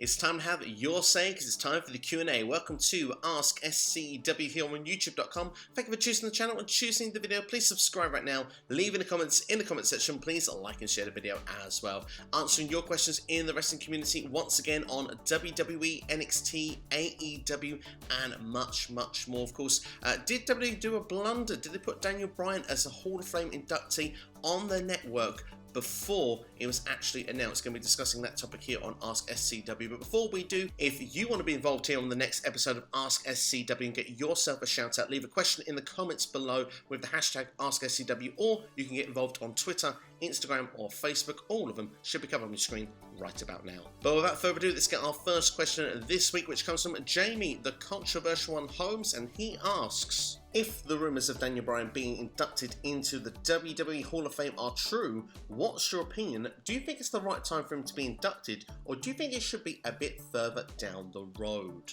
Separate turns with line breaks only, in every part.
It's time to have your say because it's time for the Q&A. Welcome to AskSCW here on YouTube.com. Thank you for choosing the channel and choosing the video. Please subscribe right now. Leave in the comments in the comment section. Please like and share the video as well. Answering your questions in the wrestling community once again on WWE, NXT, AEW, and much, much more. Of course, did WWE do a blunder? Did they put Daniel Bryan as a Hall of Fame inductee on their network before it was actually announced? Going to be discussing that topic here on AskSCW. But before we do, if you want to be involved here on the next episode of AskSCW and get yourself a shout out, leave a question in the comments below with the hashtag AskSCW, or you can get involved on Twitter, Instagram, or Facebook. All of them should be covered on your screen right about now. But without further ado, let's get our first question this week, which comes from Jamie, the controversial one Holmes, and he asks, if the rumours of Daniel Bryan being inducted into the WWE Hall of Fame are true, what's your opinion? Do you think it's the right time for him to be inducted, or do you think it should be a bit further down the road?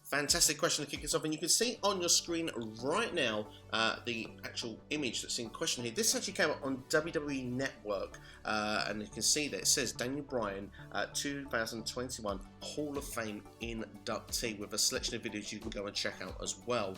Fantastic question to kick us off, and you can see on your screen right now the actual image that's in question here. This actually came up on WWE Network, and you can see that it says Daniel Bryan 2021 Hall of Fame inductee with a selection of videos you can go and check out as well.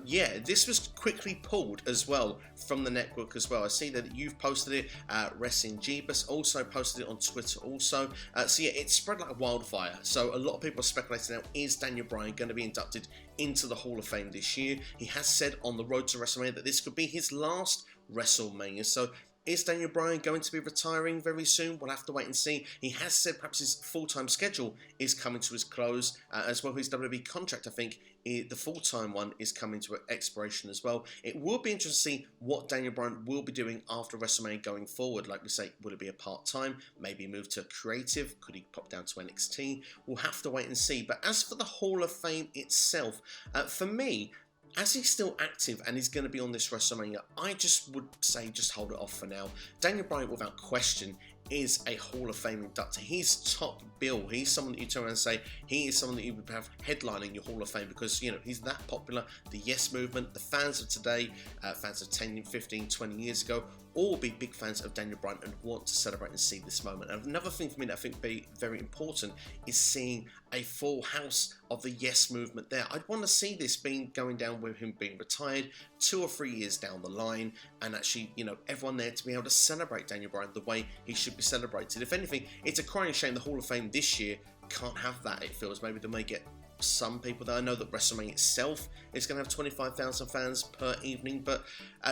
Yeah, this was quickly pulled as well from the network as well. I see that you've posted it, Wrestling Jeebus also posted it on Twitter also. So yeah, it spread like wildfire. So a lot of people are speculating now, is Daniel Bryan going to be inducted into the Hall of Fame this year? He has said on the road to WrestleMania that this could be his last WrestleMania. So is Daniel Bryan going to be retiring very soon? We'll have to wait and see. He has said perhaps his full-time schedule is coming to his close, as well as his WWE contract, I think, the full-time one is coming to an expiration as well. It will be interesting to see what Daniel Bryan will be doing after WrestleMania going forward. Like we say, will it be a part-time? Maybe move to creative? Could he pop down to NXT? We'll have to wait and see. But as for the Hall of Fame itself, for me, as he's still active and he's going to be on this WrestleMania, I just would say just hold it off for now. Daniel Bryan, without question, is a Hall of Fame inductee. He's top bill. He's someone that you turn around and say he is someone that you would have headlining your Hall of Fame because, you know, he's that popular. The Yes Movement, the fans of today, fans of 10, 15, 20 years ago, all be big fans of Daniel Bryan and want to celebrate and see this moment. And another thing for me that I think be very important is seeing a full house of the Yes Movement there. I'd want to see this going down with him being retired 2 or 3 years down the line, and actually, you know, everyone there to be able to celebrate Daniel Bryan the way he should be celebrated. If anything, it's a crying shame the Hall of Fame this year can't have that. It feels maybe they may get some people there. I know that WrestleMania itself is going to have 25,000 fans per evening, but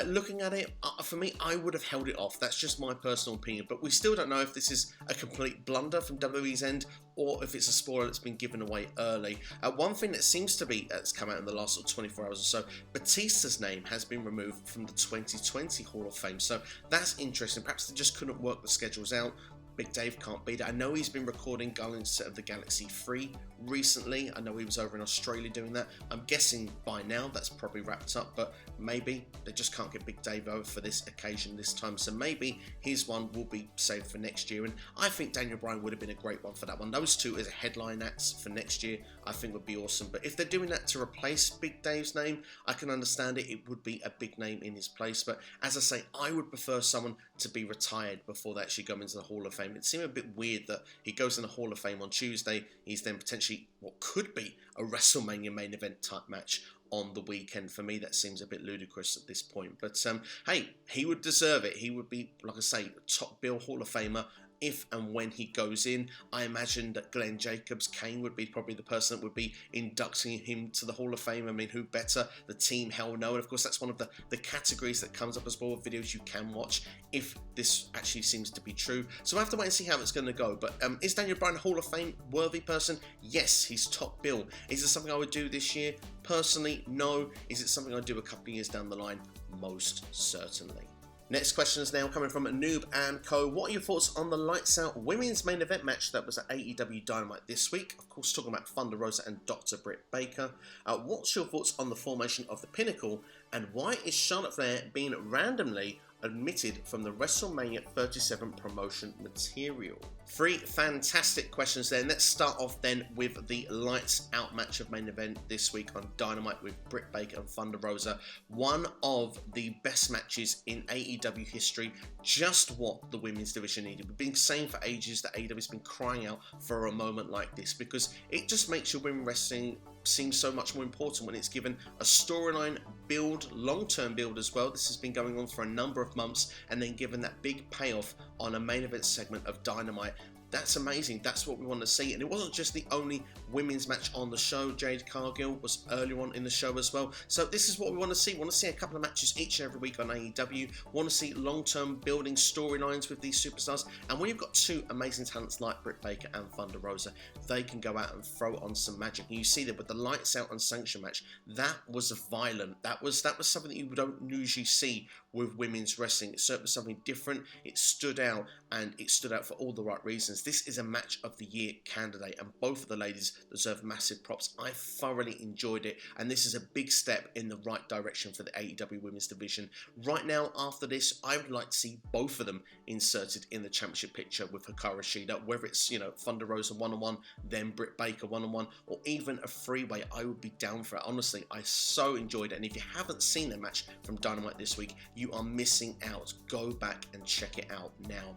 looking at it, for me, I would have held it off. That's just my personal opinion, but we still don't know if this is a complete blunder from WWE's end or if it's a spoiler that's been given away early. One thing that seems to be that's come out in the last 24 hours or so, Batista's name has been removed from the 2020 Hall of Fame, so that's interesting. Perhaps they just couldn't work the schedules out. Big Dave can't beat it. I know he's been recording Guardians of the Galaxy 3 recently. I know he was over in Australia doing that. I'm guessing by now that's probably wrapped up, but maybe they just can't get Big Dave over for this occasion this time. So maybe his one will be saved for next year. And I think Daniel Bryan would have been a great one for that one. Those two as a headline acts for next year, I think would be awesome. But if they're doing that to replace Big Dave's name, I can understand it. It would be a big name in his place. But as I say, I would prefer someone to be retired before they actually go into the Hall of Fame. It seemed a bit weird that he goes in the Hall of Fame on Tuesday. He's then potentially what could be a WrestleMania main event type match on the weekend. For me, that seems a bit ludicrous at this point. But hey, he would deserve it. He would be, like I say, top bill Hall of Famer if and when he goes in. I imagine that Glenn Jacobs, Kane would be probably the person that would be inducting him to the Hall of Fame. I mean, who better? The team, hell no. And of course, that's one of the categories that comes up as well, videos you can watch if this actually seems to be true. So we'll have to wait and see how it's going to go. But is Daniel Bryan a Hall of Fame worthy person? Yes, he's top bill. Is it something I would do this year? Personally, no. Is it something I'd do a couple of years down the line? Most certainly. Next question is now coming from Noob and Co. What are your thoughts on the Lights Out women's main event match that was at AEW Dynamite this week? Of course, talking about Thunder Rosa and Dr. Britt Baker. What's your thoughts on the formation of the Pinnacle, and why is Charlotte Flair being randomly omitted from the WrestleMania 37 promotion material? 3 fantastic questions there. Let's start off then with the lights out match of main event this week on Dynamite with Britt Baker and Thunder Rosa. One of the best matches in AEW history, just what the women's division needed. We've been saying for ages that AEW has been crying out for a moment like this because it just makes your women wrestling seem so much more important when it's given a storyline build, long-term build as well. This has been going on for a number of months, and then given that big payoff on a main event segment of Dynamite. That's amazing. That's what we want to see. And it wasn't just the only women's match on the show. Jade Cargill was earlier on in the show as well. So this is what we want to see. We want to see a couple of matches each and every week on AEW. We want to see long-term building storylines with these superstars. And when you've got 2 amazing talents like Britt Baker and Thunder Rosa, they can go out and throw on some magic. And you see that with the lights out unsanctioned match, that was violent. That was something that you don't usually see with women's wrestling. It certainly was something different. It stood out, and it stood out for all the right reasons. This is a match of the year candidate, and both of the ladies deserve massive props. I thoroughly enjoyed it, and this is a big step in the right direction for the AEW women's division. Right now, after this, I would like to see both of them inserted in the championship picture with Hikaru Shida, whether it's, Thunder Rosa one-on-one, then Britt Baker one-on-one, or even a 3-way. I would be down for it. Honestly, I so enjoyed it, and if you haven't seen the match from Dynamite this week, you are missing out. Go back and check it out now.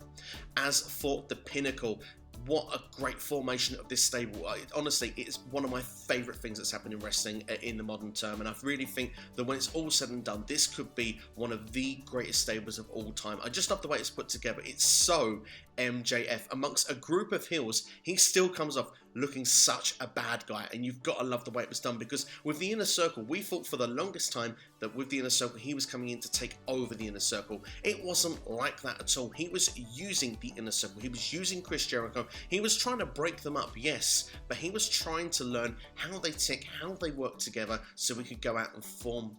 As for the Pinnacle, what a great formation of this stable. Honestly, it's one of my favourite things that's happened in wrestling in the modern term, and I really think that when it's all said and done, this could be one of the greatest stables of all time. I just love the way it's put together. It's so MJF. Amongst a group of heels, he still comes off looking such a bad guy, and you've got to love the way it was done, because with the Inner Circle, we thought for the longest time that with the Inner Circle, he was coming in to take over the Inner Circle. It wasn't like that at all. He was using the Inner Circle. He was using Chris Jericho. He was trying to break them up, yes, but he was trying to learn how they tick, how they work together, so we could go out and form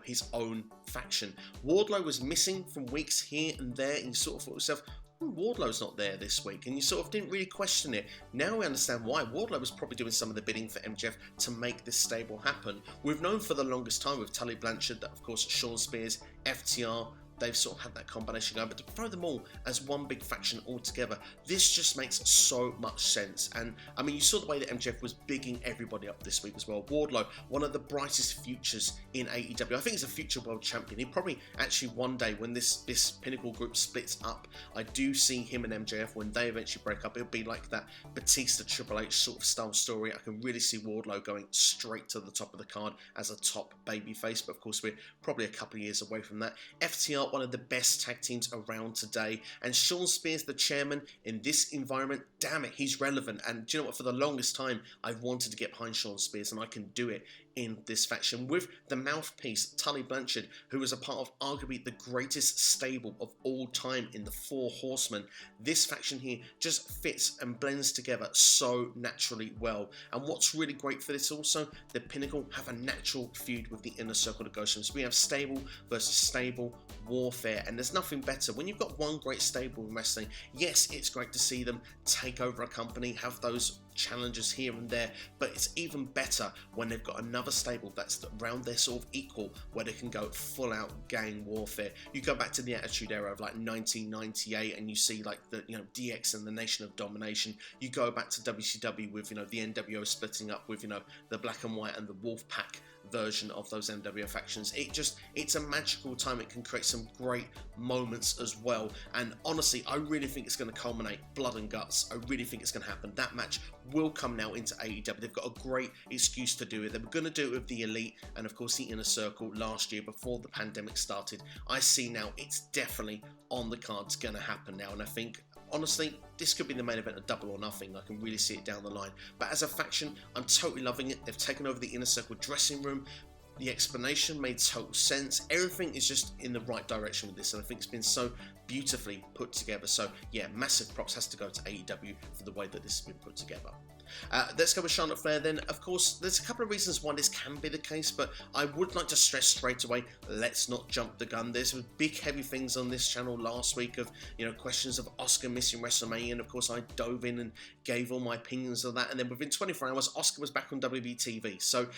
his own faction. Wardlow was missing from weeks here and there, and you sort of thought to yourself, Wardlow's not there this week, and you sort of didn't really question it. Now we understand why. Wardlow was probably doing some of the bidding for MJF to make this stable happen. We've known for the longest time with Tully Blanchard that, of course, Shawn Spears, FTR, they've sort of had that combination going, but to throw them all as one big faction all together, this just makes so much sense. And I mean, you saw the way that MJF was bigging everybody up this week as well. Wardlow, one of the brightest futures in AEW. I think he's a future world champion. He probably actually one day, when this Pinnacle group splits up, I do see him and MJF, when they eventually break up, it'll be like that Batista Triple H sort of style story. I can really see Wardlow going straight to the top of the card as a top babyface, but of course we're probably a couple of years away from that. FTR, one of the best tag teams around today, and Shawn Spears, the chairman, in this environment, damn it, he's relevant. And do you know what, for the longest time I've wanted to get behind Shawn Spears, and I can do it in this faction with the mouthpiece Tully Blanchard, who was a part of arguably the greatest stable of all time in the Four Horsemen. This faction here just fits and blends together so naturally well. And what's really great for this also, the Pinnacle have a natural feud with the Inner Circle to go. So we have stable versus stable warfare, and there's nothing better when you've got one great stable in wrestling. Yes, it's great to see them take over a company, have those challenges here and there, but it's even better when they've got another stable that's around their sort of equal, where they can go full out gang warfare. You go back to the Attitude Era of like 1998, and you see like the DX and the Nation of Domination. You go back to WCW with the NWO splitting up with the Black and White and the Wolfpack version of those NWO factions. It's a magical time. It can create some great moments as well, and honestly, I really think it's going to culminate blood and guts. I really think it's going to happen. That match will come now into AEW. They've got a great excuse to do it. They were going to do it with the Elite and of course the Inner Circle last year before the pandemic started. I see now it's definitely on the cards, going to happen now, and I think honestly, this could be the main event of Double or Nothing. I can really see it down the line. But as a faction, I'm totally loving it. They've taken over the Inner Circle dressing room. The explanation made total sense. Everything is just in the right direction with this, and I think it's been so beautifully put together. So yeah, massive props has to go to AEW for the way that this has been put together. Let's go with Charlotte Flair then. Of course, there's a couple of reasons why this can be the case, but I would like to stress straight away, let's not jump the gun. There's big heavy things on this channel last week of questions of Asuka missing WrestleMania, and of course I dove in and gave all my opinions of that, and then within 24 hours Asuka was back on WWE TV. So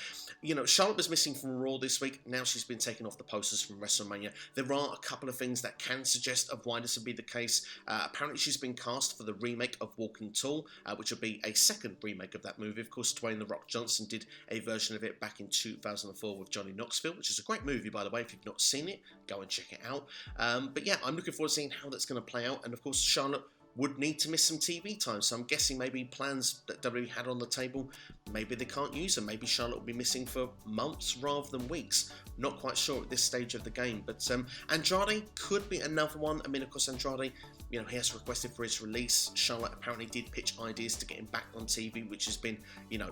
Charlotte was missing from from Raw this week. Now she's been taken off the posters from WrestleMania. There are a couple of things that can suggest of why this would be the case. Apparently she's been cast for the remake of Walking Tall, which will be a second remake of that movie. Of course, Dwayne "The Rock" Johnson did a version of it back in 2004 with Johnny Knoxville, which is a great movie, by the way. If you've not seen it, go and check it out. But yeah, I'm looking forward to seeing how that's going to play out. And of course, Charlotte would need to miss some TV time, so I'm guessing maybe plans that WWE had on the table, maybe they can't use them. Maybe Charlotte will be missing for months rather than weeks. Not quite sure at this stage of the game, but Andrade could be another one. I mean, of course, Andrade, you know, he has requested for his release. Charlotte apparently did pitch ideas to get him back on TV, which has been, you know,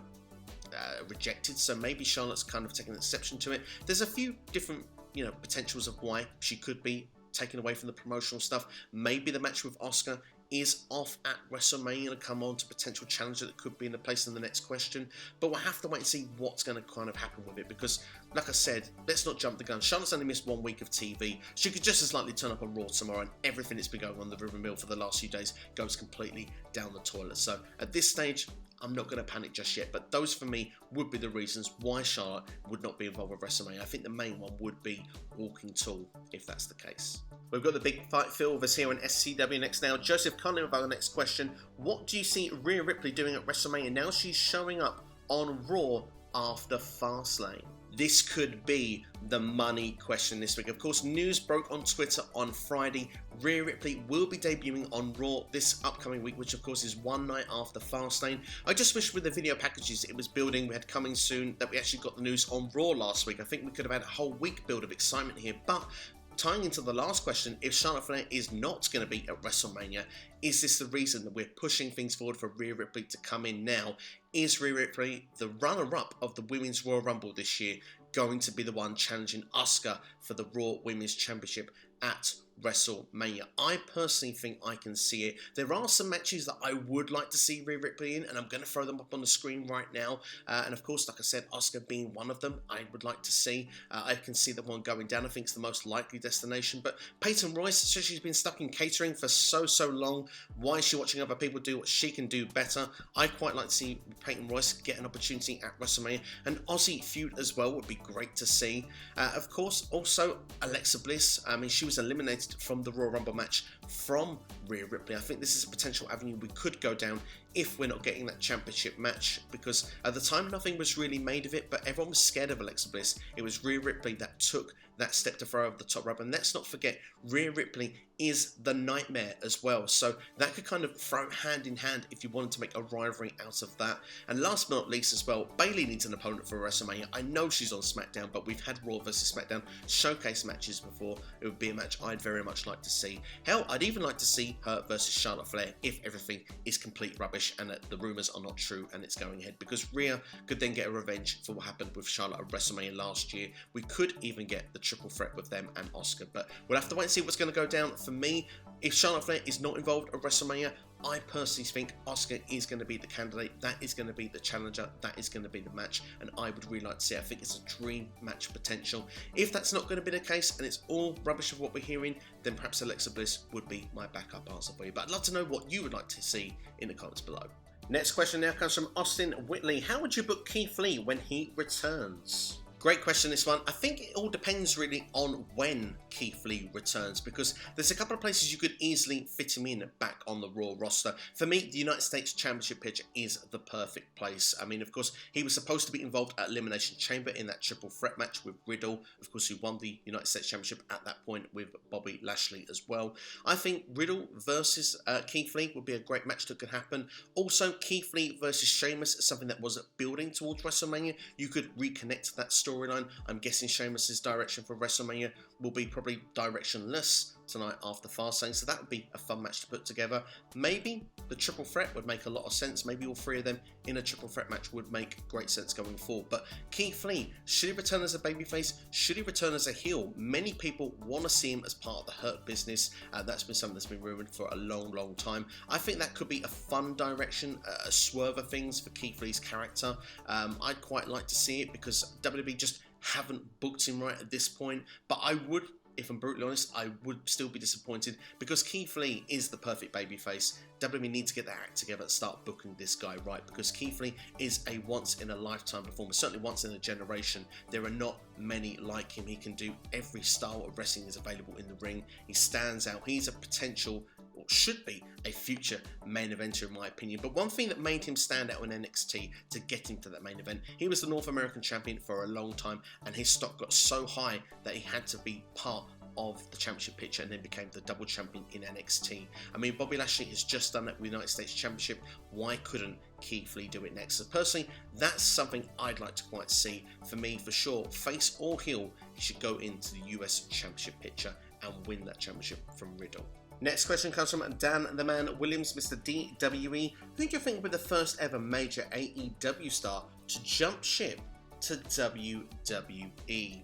rejected, so maybe Charlotte's kind of taken an exception to it. There's a few different, you know, potentials of why she could be taken away from the promotional stuff. Maybe the match with Asuka is off at WrestleMania and come on to potential challenger that could be in the place in the next question, but we'll have to wait and see what's going to kind of happen with it, because like I said, let's not jump the gun. Charlotte's only missed 1 week of TV. She could just as likely turn up on Raw tomorrow and everything that's been going on the River Mill for the last few days goes completely down the toilet. So at this stage, I'm not going to panic just yet, but those for me would be the reasons why Charlotte would not be involved with WrestleMania. I think the main one would be Walking Tall, if that's the case. We've got the big fight Phil with us here on SCW next now. Joseph Conley with our next question. What do you see Rhea Ripley doing at WrestleMania now she's showing up on Raw after Fastlane? This could be the money question this week. Of course, news broke on Twitter on Friday. Rhea Ripley will be debuting on Raw this upcoming week, which of course is one night after Fastlane. I just wish with the video packages it was building, we had coming soon, that we actually got the news on Raw last week. I think we could have had a whole week build of excitement here, but tying into the last question, if Charlotte Flair is not going to be at WrestleMania, is this the reason that we're pushing things forward for Rhea Ripley to come in now? Is Rhea Ripley, the runner-up of the Women's Royal Rumble this year, going to be the one challenging Asuka for the Raw Women's Championship at WrestleMania? I personally think I can see it. There are some matches that I would like to see Rhea Ripley in, and I'm going to throw them up on the screen right now. And of course, like I said, Asuka being one of them, I would like to see. I can see that one going down. I think it's the most likely destination. But Peyton Royce, she's been stuck in catering for so long. Why is she watching other people do what she can do better? I'd quite like to see Peyton Royce get an opportunity at WrestleMania. An Aussie feud as well would be great to see. Of course, also Alexa Bliss. I mean, she was eliminated from the Royal Rumble match from Rhea Ripley. I think this is a potential avenue we could go down if we're not getting that championship match, because at the time nothing was really made of it, but everyone was scared of Alexa Bliss. It was Rhea Ripley that took that step to throw over the top rope, and let's not forget, Rhea Ripley is the Nightmare as well, so that could kind of throw hand in hand if you wanted to make a rivalry out of that. And last but not least as well, Bayley needs an opponent for WrestleMania. I know she's on SmackDown, but we've had Raw vs SmackDown showcase matches before. It would be a match I'd very much like to see. Hell, I'd even like to see her versus Charlotte Flair if everything is complete rubbish and that the rumours are not true and it's going ahead, because Rhea could then get a revenge for what happened with Charlotte at WrestleMania last year. We could even get the triple threat with them and Asuka, but we'll have to wait and see what's going to go down. For me, if Charlotte Flair is not involved at WrestleMania, I personally think Asuka is going to be the candidate. That is going to be the challenger. That is going to be the match, and I would really like to see it. I think it's a dream match potential. If that's not going to be the case and it's all rubbish of what we're hearing, then perhaps Alexa Bliss would be my backup answer for you. But I'd love to know what you would like to see in the comments below. Next question now comes from Austin Whitley. How would you book Keith Lee when he returns? Great question, this one. I think it all depends really on when Keith Lee returns, because there's a couple of places you could easily fit him in back on the Raw roster. For me, the United States Championship picture is the perfect place. I mean, of course, he was supposed to be involved at Elimination Chamber in that triple threat match with Riddle, of course, who won the United States Championship at that point with Bobby Lashley as well. I think Riddle versus Keith Lee would be a great match that could happen. Also, Keith Lee versus Sheamus is something that was building towards WrestleMania. You could reconnect that storyline. I'm guessing Sheamus's direction for WrestleMania will be probably directionless tonight after Fastlane, so that would be a fun match to put together. Maybe the triple threat would make a lot of sense. Maybe all three of them in a triple threat match would make great sense going forward. But Keith Lee, should he return as a babyface? Should he return as a heel? Many people want to see him as part of the Hurt Business. That's been something that's been rumored for a long time. I think that could be a fun direction, a swerve of things for Keith Lee's character. I'd quite like to see it, because WWE just haven't booked him right at this point, but I would if I'm brutally honest, I would still be disappointed because Keith Lee is the perfect babyface. WWE need to get their act together and start booking this guy right, because Keith Lee is a once-in-a-lifetime performer, certainly once in a generation. There are not many like him. He can do every style of wrestling is available in the ring. He stands out. He's a potential, or should be, a future main eventer in my opinion. But one thing that made him stand out in NXT to get him to that main event, he was the North American champion for a long time, and his stock got so high that he had to be part of the championship picture and then became the double champion in NXT. I mean, Bobby Lashley has just done that with the United States Championship. Why couldn't Keith Lee do it next? So personally, that's something I'd like to quite see. For me, for sure, face or heel, he should go into the US Championship picture and win that championship from Riddle. Next question comes from Dan the Man Williams, Mr. DWE. Who do you think will be the first ever major AEW star to jump ship to WWE?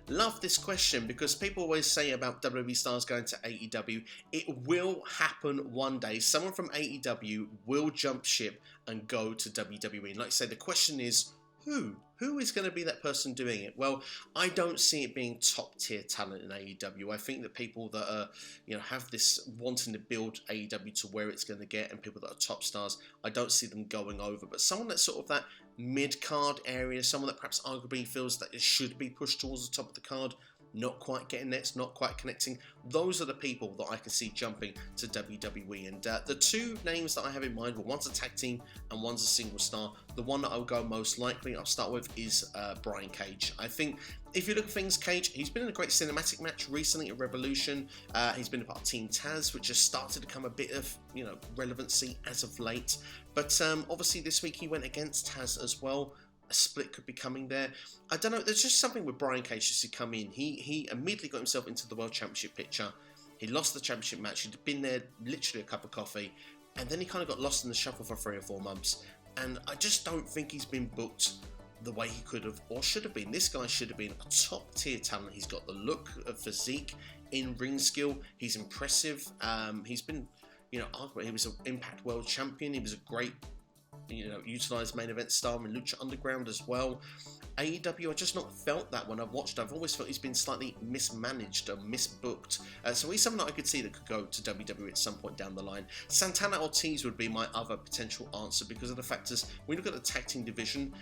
Love this question, because people always say about WWE stars going to AEW. It will happen one day. Someone from AEW will jump ship and go to WWE. And like I say, the question is, who? Who is going to be that person doing it? Well, I don't see it being top tier talent in AEW. I think that people that are, have this wanting to build AEW to where it's going to get, and people that are top stars, I don't see them going over. But someone that's sort of that mid-card area, someone that perhaps arguably feels that it should be pushed towards the top of the card, not quite getting next, not quite connecting. Those are the people that I can see jumping to WWE. And the two names that I have in mind, well, one's a tag team and one's a single star. The one that I'll go most likely, I'll start with, is Brian Cage. I think if you look at things, Cage, he's been in a great cinematic match recently at Revolution. He's been a part of Team Taz, which has started to become a bit of, relevancy as of late. But obviously this week he went against Taz as well. A split could be coming there. I don't know, there's just something with Brian Cage just to come in. He immediately got himself into the World Championship picture. He lost the championship match. He'd been there literally a cup of coffee, and then he kind of got lost in the shuffle for 3 or 4 months. And I just don't think he's been booked the way he could have or should have been. This guy should have been a top tier talent. He's got the look of physique, in ring skill. He's impressive. He's been, arguably he was an Impact World Champion. He was a great, utilised main event star in Lucha Underground as well. AEW, I just not felt that when I've watched. I've always felt he's been slightly mismanaged or misbooked. So he's someone that I could see that could go to WWE at some point down the line. Santana Ortiz would be my other potential answer, because of the fact is, when you look at the tag team division,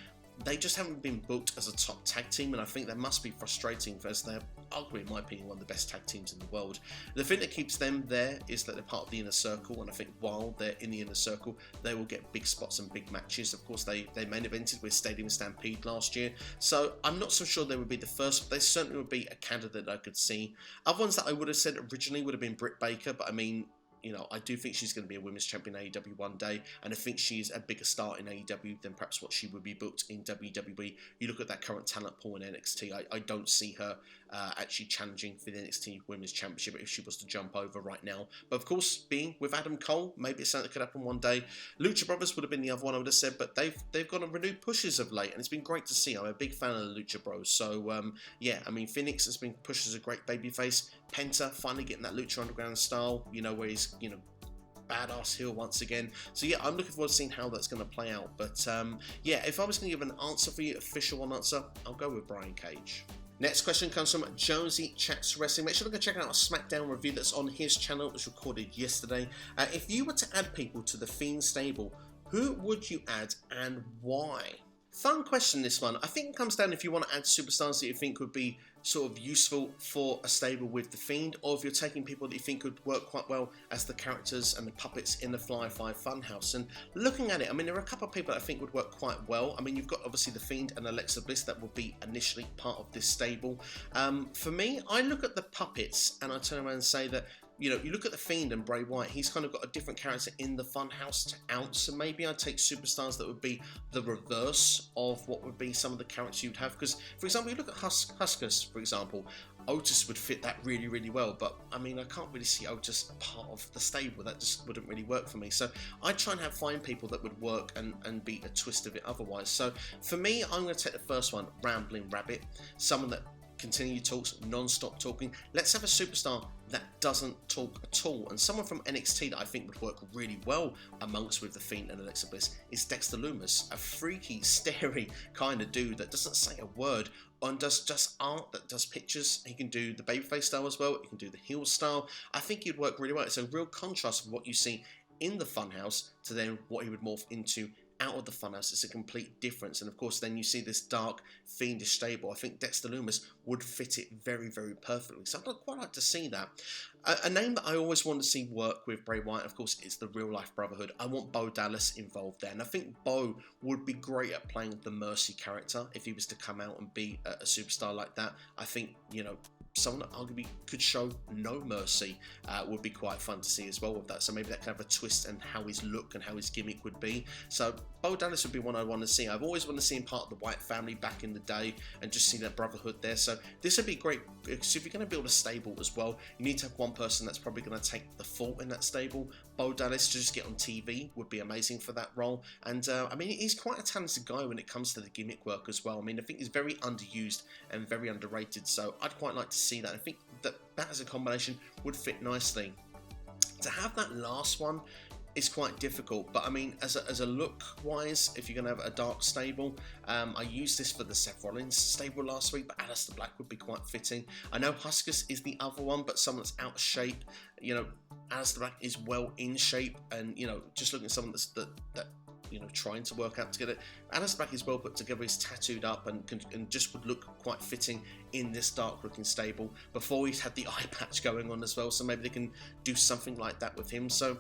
they just haven't been booked as a top tag team, and I think that must be frustrating, as they're arguably, in my opinion, one of the best tag teams in the world. The thing that keeps them there is that they're part of the inner circle, and I think while they're in the inner circle, they will get big spots and big matches. Of course, they main evented with Stadium Stampede last year, so I'm not so sure they would be the first, but they certainly would be a candidate I could see. Other ones that I would have said originally would have been Britt Baker, but I mean, I do think she's going to be a women's champion in AEW one day, and I think she's a bigger star in AEW than perhaps what she would be booked in WWE. You look at that current talent pool in NXT, I don't see her actually challenging for the NXT Women's Championship if she was to jump over right now. But of course, being with Adam Cole, maybe it's something that could happen one day. Lucha Brothers would have been the other one I would have said, but they've got on renewed pushes of late, and it's been great to see. I'm a big fan of the Lucha Bros. So yeah, I mean, Phoenix has been pushed as a great babyface. Penta finally getting that Lucha Underground style, where he's badass heel once again. So yeah, I'm looking forward to seeing how that's going to play out. But yeah, if I was going to give an answer for you, official answer, I'll go with Brian Cage. Next question comes from Jonesy Chats Wrestling. Make sure to go check out a SmackDown review that's on his channel. It was recorded yesterday. If you were to add people to the Fiend stable, who would you add and why? Fun question, this one. I think it comes down if you want to add superstars that you think would be sort of useful for a stable with the Fiend, or if you're taking people that you think could work quite well as the characters and the puppets in the Fly 5 Funhouse. And looking at it, I mean, there are a couple of people that I think would work quite well. I mean, you've got obviously the Fiend and Alexa Bliss that will be initially part of this stable. For me, I look at the puppets and I turn around and say that, you look at the Fiend and Bray Wyatt, he's kind of got a different character in the Funhouse to out, so maybe I'd take superstars that would be the reverse of what would be some of the characters you'd have. Because, for example, you look at Huskers, for example, Otis would fit that really, really well, but I mean, I can't really see Otis part of the stable. That just wouldn't really work for me. So I'd try and find people that would work and be a twist of it otherwise. So for me, I'm going to take the first one, Rambling Rabbit, someone that continue talks, non-stop talking. Let's have a superstar that doesn't talk at all. And someone from NXT that I think would work really well amongst with The Fiend and Alexa Bliss is Dexter Lumis, a freaky, starey kind of dude that doesn't say a word and does just art, that does pictures. He can do the babyface style as well. He can do the heel style. I think he'd work really well. It's a real contrast of what you see in the Funhouse to then what he would morph into out of the Funhouse. It's a complete difference. And of course, then you see this dark, fiendish stable. I think Dexter Lumis would fit it very, very perfectly. So I'd quite like to see that. A name that I always want to see work with Bray Wyatt, of course, is the Real Life Brotherhood. I want Bo Dallas involved there. And I think Bo would be great at playing the Mercy character if he was to come out and be a superstar like that. I think, you know, someone that arguably could show no mercy would be quite fun to see as well with that. So maybe that kind of a twist and how his look and how his gimmick would be. So Bo Dallas would be one I want to see. I've always wanted to see him part of the Wyatt family back in the day and just see that brotherhood there. So this would be great because if you're going to build a stable as well, you need to have one person that's probably going to take the fault in that stable. Bo Dallas to just get on TV would be amazing for that role. And I mean, he's quite a talented guy when it comes to the gimmick work as well. I mean, I think he's very underused and very underrated. So I'd quite like to see that. I think that as a combination would fit nicely. To have that last one is quite difficult, but I mean, as a look wise, if you're going to have a dark stable, I used this for the Seth Rollins stable last week, but Aleister Black would be quite fitting. I know Huskus is the other one, but someone that's out of shape. You know, Aleister Black is well in shape, and you know, just looking at someone that's that you know, trying to work out to get it. Aleister Black is well put together. He's tattooed up and just would look quite fitting in this dark looking stable. Before he's had the eye patch going on as well, so maybe they can do something like that with him. So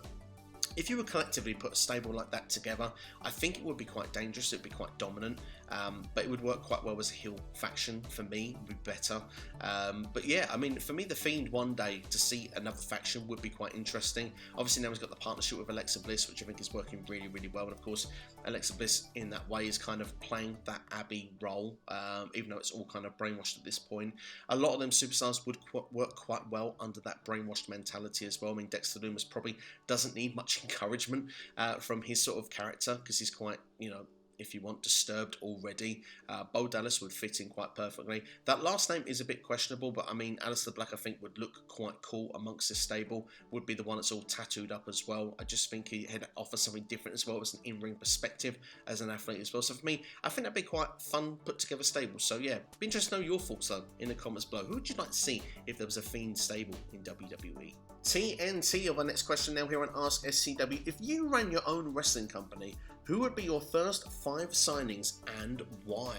if you would collectively put a stable like that together, I think it would be quite dangerous. It would be quite dominant, but it would work quite well as a heel faction for me. It would be better. But yeah, I mean, for me, The Fiend one day to see another faction would be quite interesting. Obviously, now he's got the partnership with Alexa Bliss, which I think is working really, really well. And of course, Alexa Bliss in that way is kind of playing that Abby role, even though it's all kind of brainwashed at this point. A lot of them superstars would work quite well under that brainwashed mentality as well. I mean, Dexter Lumis probably doesn't need much encouragement from his sort of character because he's quite, you know, if you want, disturbed already. Bo Dallas would fit in quite perfectly. That last name is a bit questionable, but I mean, Aleister Black I think would look quite cool amongst this stable. Would be the one that's all tattooed up as well. I just think he'd offer something different as well as an in-ring perspective as an athlete as well. So for me, I think that'd be quite fun put together stable. So yeah, be interested to know your thoughts though in the comments below. Who would you like to see if there was a Fiend stable in WWE? TNT of our next question now here on AskSCW. If you ran your own wrestling company, who would be your first 5 signings and why?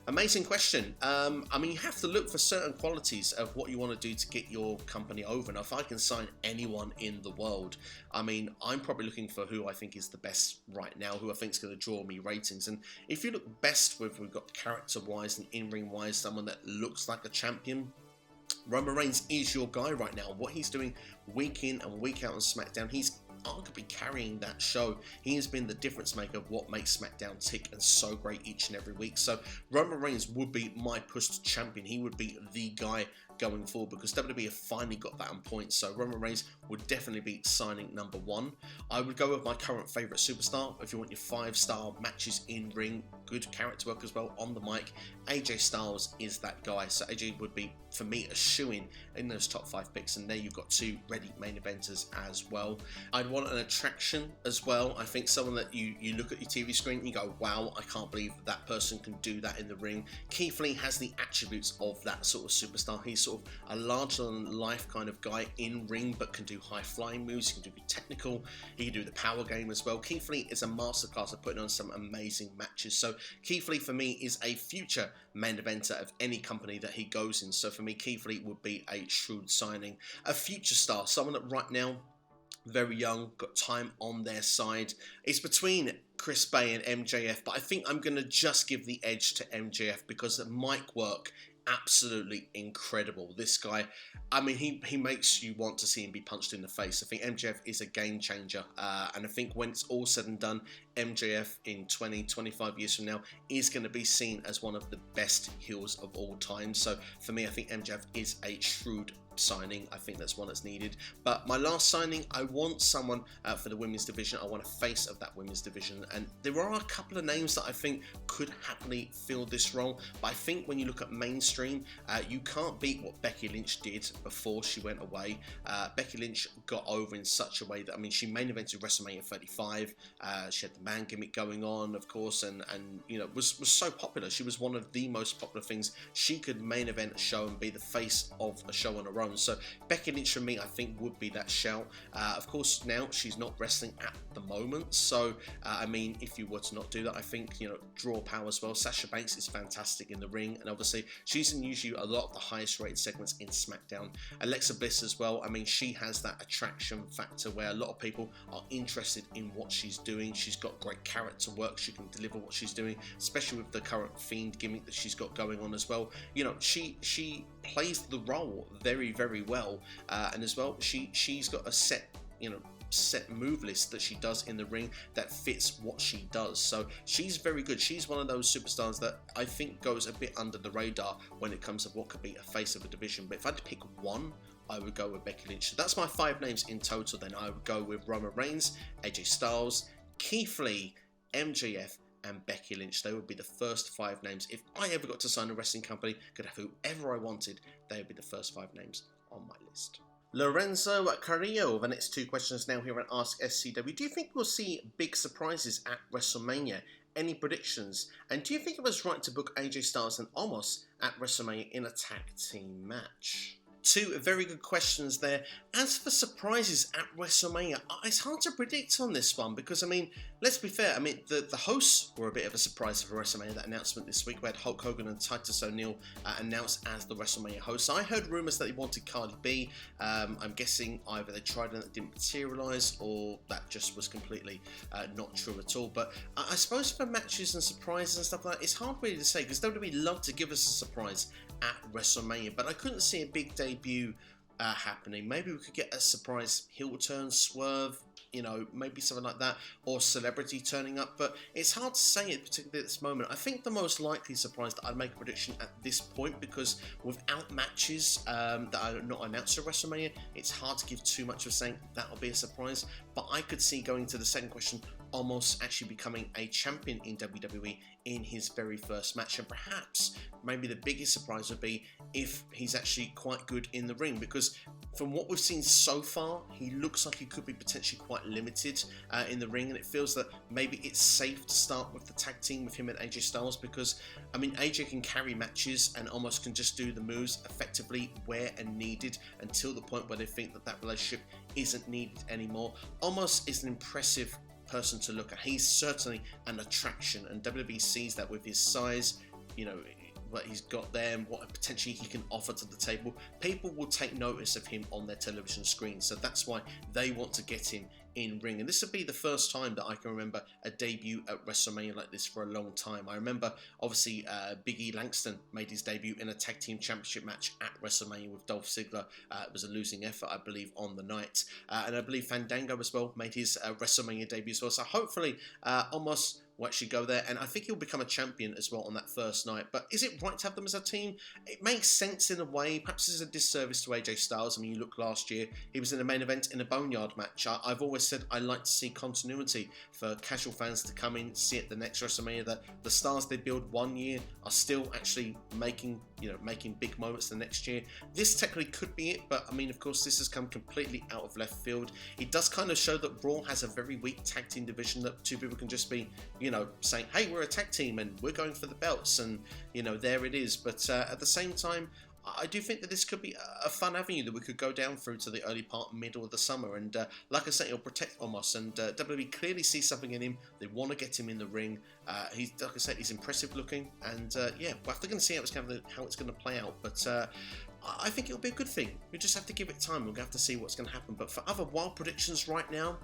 Amazing question. I mean, you have to look for certain qualities of what you want to do to get your company over. Now, if I can sign anyone in the world, I mean, I'm probably looking for who I think is the best right now, who I think is going to draw me ratings. And if you look best with, we've got character-wise and in-ring wise, someone that looks like a champion, Roman Reigns is your guy right now. What he's doing week in and week out on SmackDown, he's arguably carrying that show. He has been the difference maker of what makes SmackDown tick and so great each and every week. So Roman Reigns would be my pushed champion. He would be the guy going forward because WWE have finally got that on point. So Roman Reigns would definitely be signing number 1. I would go with my current favourite superstar. If you want your 5-star matches in ring, good character work as well on the mic, AJ Styles is that guy. So AJ would be, for me, a shoo-in in those top 5 picks. And there you've got 2 ready main eventers as well. I'd want an attraction as well. I think someone that you look at your TV screen and you go, wow, I can't believe that person can do that in the ring. Keith Lee has the attributes of that sort of superstar. He's sort of a larger than life kind of guy in ring, but can do high flying moves. He can do technical. He can do the power game as well. Keith Lee is a masterclass of putting on some amazing matches. So Keith Lee for me is a future main eventer of any company that he goes in. So for me, Keith Lee would be a shrewd signing. A future star, someone that right now, very young, got time on their side. It's between Chris Bay and MJF, but I think I'm going to just give the edge to MJF because the mic work, absolutely incredible. This guy, I mean, he makes you want to see him be punched in the face. I think MJF is a game changer, and I think when it's all said and done, MJF in 20, 25 years from now is going to be seen as one of the best heels of all time. So for me, I think MJF is a shrewd signing. I think that's one that's needed. But my last signing, I want someone for the women's division. I want a face of that women's division, and there are a couple of names that I think could happily fill this role. But I think when you look at mainstream, you can't beat what Becky Lynch did before she went away. Becky Lynch got over in such a way that, I mean, she main evented WrestleMania 35. She had the man gimmick going on, of course, and you know, was so popular. She was one of the most popular things. She could main event a show and be the face of a show on her own. So Becky Lynch for me, I think, would be that shout. Of course, now she's not wrestling at the moment, so I mean, if you were to not do that, I think, you know, draw power as well. Sasha Banks is fantastic in the ring, and obviously she's in usually a lot of the highest rated segments in SmackDown. Alexa Bliss as well. I mean, she has that attraction factor where a lot of people are interested in what she's doing. She's got great character work. She can deliver what she's doing, especially with the current Fiend gimmick that she's got going on as well. You know, she plays the role very, very well, and as well, she's got a set move list that she does in the ring that fits what she does. So she's very good. She's one of those superstars that I think goes a bit under the radar when it comes to what could be a face of a division. But if I had to pick one, I would go with Becky Lynch. So that's my 5 names in total. Then I would go with Roman Reigns, AJ Styles, Keith Lee, MJF, and Becky Lynch. They would be the first 5 names. If I ever got to sign a wrestling company, could have whoever I wanted, they would be the first 5 names on my list. Lorenzo Carrillo, the next 2 questions now here at AskSCW. Do you think we'll see big surprises at WrestleMania? Any predictions? And do you think it was right to book AJ Styles and Omos at WrestleMania in a tag team match? 2 very good questions there. As for surprises at WrestleMania, it's hard to predict on this one because, I mean, let's be fair. I mean, the hosts were a bit of a surprise for WrestleMania, that announcement this week. We had Hulk Hogan and Titus O'Neil announced as the WrestleMania hosts. I heard rumours that they wanted Cardi B. I'm guessing either they tried and it didn't materialise, or that just was completely not true at all. But I suppose for matches and surprises and stuff like that, it's hard really to say because WWE love to give us a surprise at WrestleMania, but I couldn't see a big debut happening. Maybe we could get a surprise heel turn, swerve, you know, maybe something like that, or celebrity turning up, but it's hard to say it, particularly at this moment. I think the most likely surprise that I'd make a prediction at this point, because without matches that are not announced at WrestleMania, it's hard to give too much of saying that'll be a surprise, but I could see, going to the second question, Omos actually becoming a champion in WWE in his very first match, and perhaps maybe the biggest surprise would be if he's actually quite good in the ring, because from what we've seen so far, he looks like he could be potentially quite limited in the ring, and it feels that maybe it's safe to start with the tag team with him and AJ Styles, because I mean, AJ can carry matches and Omos can just do the moves effectively where and needed until the point where they think that that relationship isn't needed anymore. Omos is an impressive person to look at. He's certainly an attraction, and WWE sees that with his size, you know, what he's got there and what potentially he can offer to the table. People will take notice of him on their television screen, so that's why they want to get him in ring. And this would be the first time that I can remember a debut at WrestleMania like this for a long time. I remember obviously Big E Langston made his debut in a tag team championship match at WrestleMania with Dolph Ziggler. It was a losing effort, I believe, on the night, and I believe Fandango as well made his WrestleMania debut as well. So hopefully Omos will actually go there, and I think he'll become a champion as well on that first night. But is it right to have them as a team? It makes sense in a way. Perhaps it's a disservice to AJ Styles. I mean, you look last year, he was in the main event in a Boneyard match. I've always said I like to see continuity for casual fans to come in, see it the next WrestleMania, that the stars they build one year are still actually making big moments the next year. This technically could be it, but I mean, of course, this has come completely out of left field. It does kind of show that Raw has a very weak tag team division, that 2 people can just be, you know, saying, hey, we're a tag team and we're going for the belts, and, you know, there it is. But at the same time, I do think that this could be a fun avenue that we could go down through to the early part, middle of the summer. And like I said, it'll protect Omos, and WWE clearly sees something in him. They want to get him in the ring. He's, like I said, he's impressive looking, and yeah, we're going to see how it's going to play out. But I think it'll be a good thing. We just have to give it time. We'll have to see what's going to happen. But for other wild predictions right now,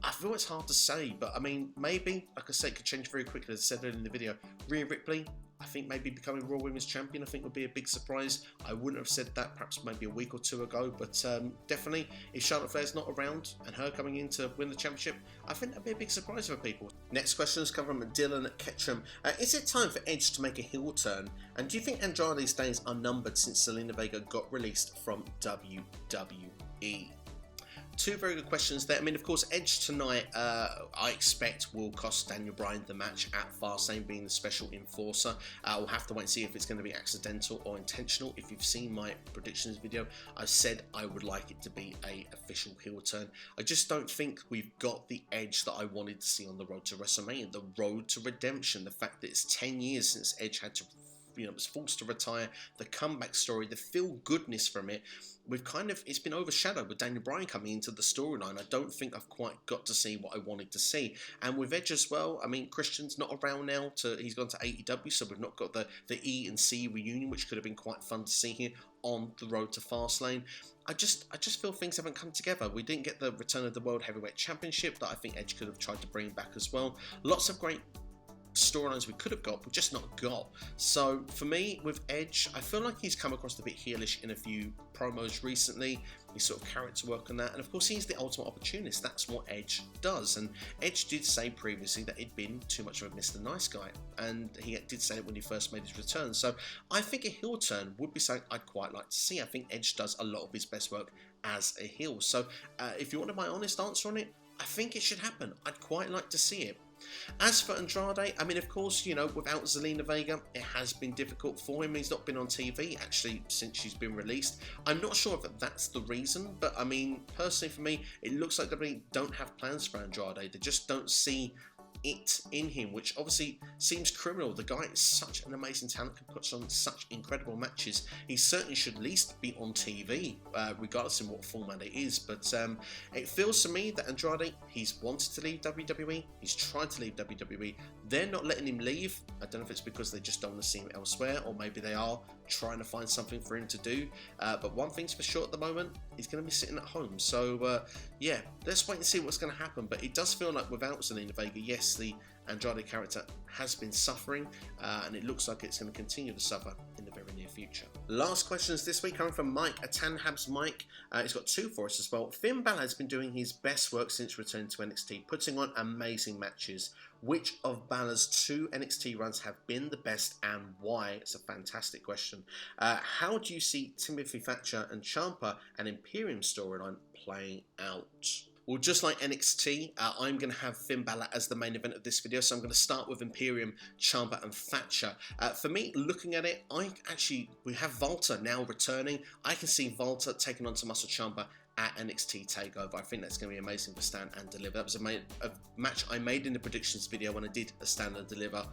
I feel it's hard to say, but I mean, maybe, like I say, it could change very quickly. As I said earlier in the video, Rhea Ripley, I think maybe becoming Raw Women's Champion, I think would be a big surprise. I wouldn't have said that perhaps maybe a week or two ago, but definitely if Charlotte Flair's not around and her coming in to win the championship, I think that'd be a big surprise for people. Next question is coming from Dylan Ketchum. Is it time for Edge to make a heel turn? And do you think Andrade's days are numbered since Zelina Vega got released from WWE? Two very good questions there. I mean, of course, Edge tonight, I expect will cost Daniel Bryan the match at Fastlane, being the special enforcer. We'll have to wait and see if it's going to be accidental or intentional. If you've seen my predictions video, I said I would like it to be a official heel turn. I just don't think we've got the Edge that I wanted to see on the road to WrestleMania, the road to redemption, the fact that it's 10 years since Edge had to, was forced to retire, the comeback story, the feel-goodness from it. It's been overshadowed with Daniel Bryan coming into the storyline. I don't think I've quite got to see what I wanted to see. And with Edge as well, I mean, Christian's not around now. He's gone to AEW, so we've not got the E and C reunion, which could have been quite fun to see here on the road to Fastlane. I just feel things haven't come together. We didn't get the return of the World Heavyweight Championship that I think Edge could have tried to bring back as well. Lots of great storylines we could have got, but just not got. So for me, with Edge, I feel like he's come across a bit heelish in a few promos recently. He's sort of character work on that, and of course he's the ultimate opportunist. That's what Edge does, and Edge did say previously that he'd been too much of a Mr. Nice Guy, and he did say it when he first made his return. So I think a heel turn would be something I'd quite like to see. I think Edge does a lot of his best work as a heel. So if you wanted my honest answer on it, I think it should happen. I'd quite like to see it. As for Andrade, I mean, of course, without Zelina Vega, it has been difficult for him. He's not been on TV, actually, since she's been released. I'm not sure if that's the reason, but I mean, personally for me, it looks like WWE don't have plans for Andrade. They just don't see it in him, which obviously seems criminal. The guy is such an amazing talent, can put on such incredible matches. He certainly should at least be on TV, regardless of what format it is. But it feels to me that Andrade, he's wanted to leave WWE, he's tried to leave WWE, they're not letting him leave. I don't know if it's because they just don't want to see him elsewhere, or maybe they are trying to find something for him to do. But one thing's for sure at the moment, he's going to be sitting at home. So yeah, let's wait and see what's going to happen. But it does feel like without Zelina Vega, yes, the Andrade character has been suffering, and it looks like it's going to continue to suffer in the very near future. Last questions this week coming from Mike, Tanhabs Mike. He's got two for us as well. Finn Balor has been doing his best work since returning to NXT, putting on amazing matches. Which of Balor's two NXT runs have been the best, and why? It's a fantastic question. How do you see Timothy Thatcher and Ciampa and Imperium storyline playing out? Well, just like NXT, I'm going to have Finn Balor as the main event of this video, so I'm going to start with Imperium, Ciampa and Thatcher. For me, looking at it, we have Walter now returning. I can see Walter taking on Tommaso Ciampa at NXT TakeOver. I think that's going to be amazing for Stand and Deliver. That was a match I made in the predictions video when I did a Stand and Deliver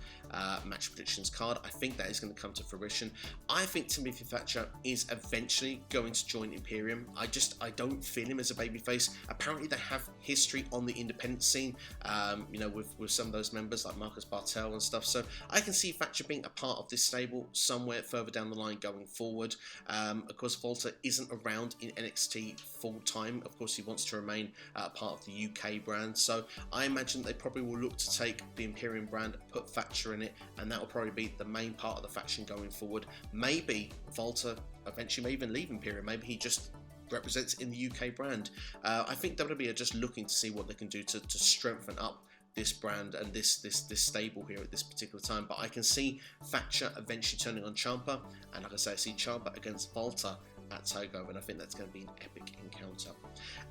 match predictions card. I think that is going to come to fruition. I think Timothy Thatcher is eventually going to join Imperium. I don't feel him as a babyface. Apparently they have history on the independent scene, with some of those members like Marcus Bartel and stuff. So I can see Thatcher being a part of this stable somewhere further down the line going forward. Of course, Walter isn't around in NXT full time. Of course, he wants to remain part of the UK brand. So I imagine they probably will look to take the Imperium brand, put Thatcher in it, and that will probably be the main part of the faction going forward. Maybe Walter eventually may even leave Imperium. Maybe he just represents in the UK brand. I think WWE are just looking to see what they can do to strengthen up this brand and this stable here at this particular time. But I can see Thatcher eventually turning on Ciampa, and like I say, I see Ciampa against Walter at TakeOver, and I think that's going to be an epic encounter.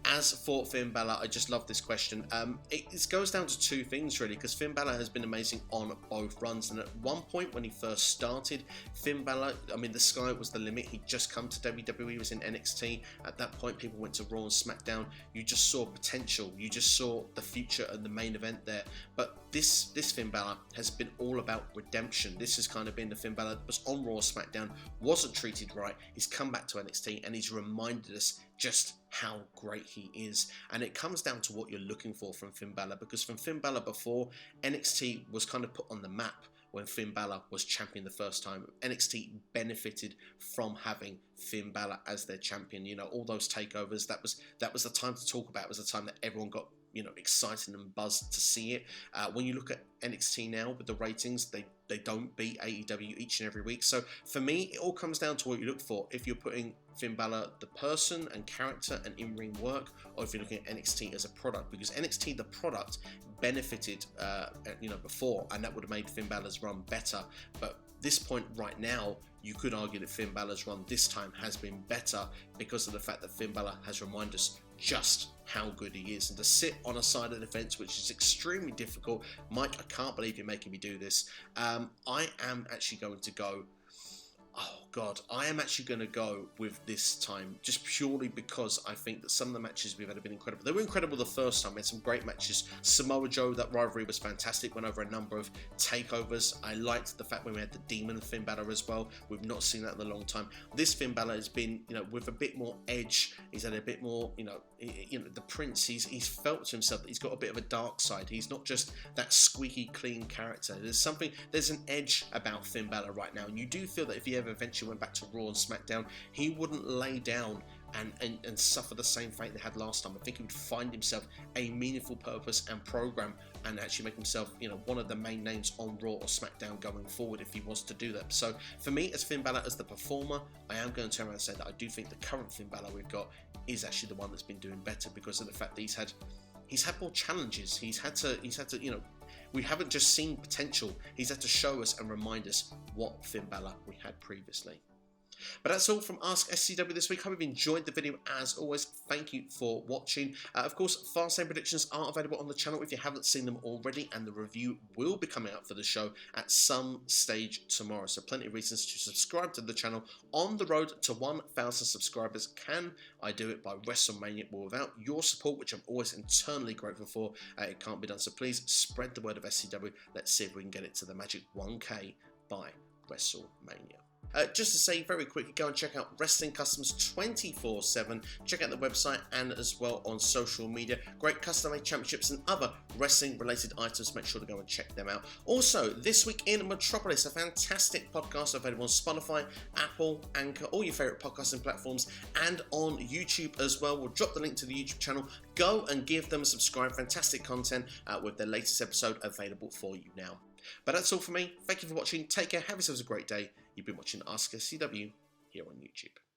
As for Finn Balor, I just love this question. It goes down to two things really, because Finn Balor has been amazing on both runs, and at one point when he first started, Finn Balor, I mean, the sky was the limit. He'd just come to WWE, he was in NXT. At that point, people went to Raw and SmackDown. You just saw potential, you just saw the future and the main event there. But this Finn Balor has been all about redemption. This has kind of been the Finn Balor that was on Raw or SmackDown, wasn't treated right. He's come back to NXT and he's reminded us just how great he is. And it comes down to what you're looking for from Finn Balor, because from Finn Balor before, NXT was kind of put on the map when Finn Balor was champion the first time. NXT benefited from having Finn Balor as their champion. You know, all those takeovers, that was the time to talk about. It was the time that everyone got exciting and buzzed to see it. When you look at NXT now with the ratings, they don't beat AEW each and every week. So for me, it all comes down to what you look for. If you're putting Finn Balor, the person and character and in-ring work, or if you're looking at NXT as a product, because NXT, the product, benefited, before, and that would have made Finn Balor's run better. But this point right now, you could argue that Finn Balor's run this time has been better because of the fact that Finn Balor has reminded us just how good he is, and to sit on a side of the fence, which is extremely difficult. Mike, I can't believe you're making me do this. I am actually going to go, I am actually going to go with this time, just purely because I think that some of the matches we've had have been incredible. They were incredible the first time. We had some great matches. Samoa Joe, that rivalry was fantastic, went over a number of takeovers. I liked the fact when we had the Demon Finn Balor as well. We've not seen that in a long time. This Finn Balor has been, with a bit more edge. He's had a bit more, the Prince, he's felt to himself that he's got a bit of a dark side. He's not just that squeaky clean character. There's an edge about Finn Balor right now, and you do feel that if he ever eventually went back to Raw and SmackDown, he wouldn't lay down and suffer the same fate they had last time. I think he would find himself a meaningful purpose and program, and actually make himself, one of the main names on Raw or SmackDown going forward if he was to do that. So for me, as Finn Balor, as the performer, I am going to turn around and say that I do think the current Finn Balor we've got is actually the one that's been doing better, because of the fact that he's had more challenges. He's had to, we haven't just seen potential. He's had to show us and remind us what Finn Balor we had previously. But that's all from AskSCW this week. Hope you've enjoyed the video. As always, thank you for watching. Of course, Fast Lane predictions are available on the channel if you haven't seen them already, and the review will be coming out for the show at some stage tomorrow. So plenty of reasons to subscribe to the channel. On the road to 1,000 subscribers. Can I do it by WrestleMania? Well, without your support, which I'm always eternally grateful for, it can't be done. So please spread the word of SCW. Let's see if we can get it to the magic 1K by WrestleMania. Just to say very quickly, go and check out Wrestling Customs 24/7. Check out the website and as well on social media. Great custom-made championships and other wrestling-related items. Make sure to go and check them out. Also, This Week in Metropolis, a fantastic podcast available on Spotify, Apple, Anchor, all your favourite podcasting platforms, and on YouTube as well. We'll drop the link to the YouTube channel. Go and give them a subscribe. Fantastic content with their latest episode available for you now. But that's all for me. Thank you for watching. Take care. Have yourselves a great day. You've been watching AskSCW here on YouTube.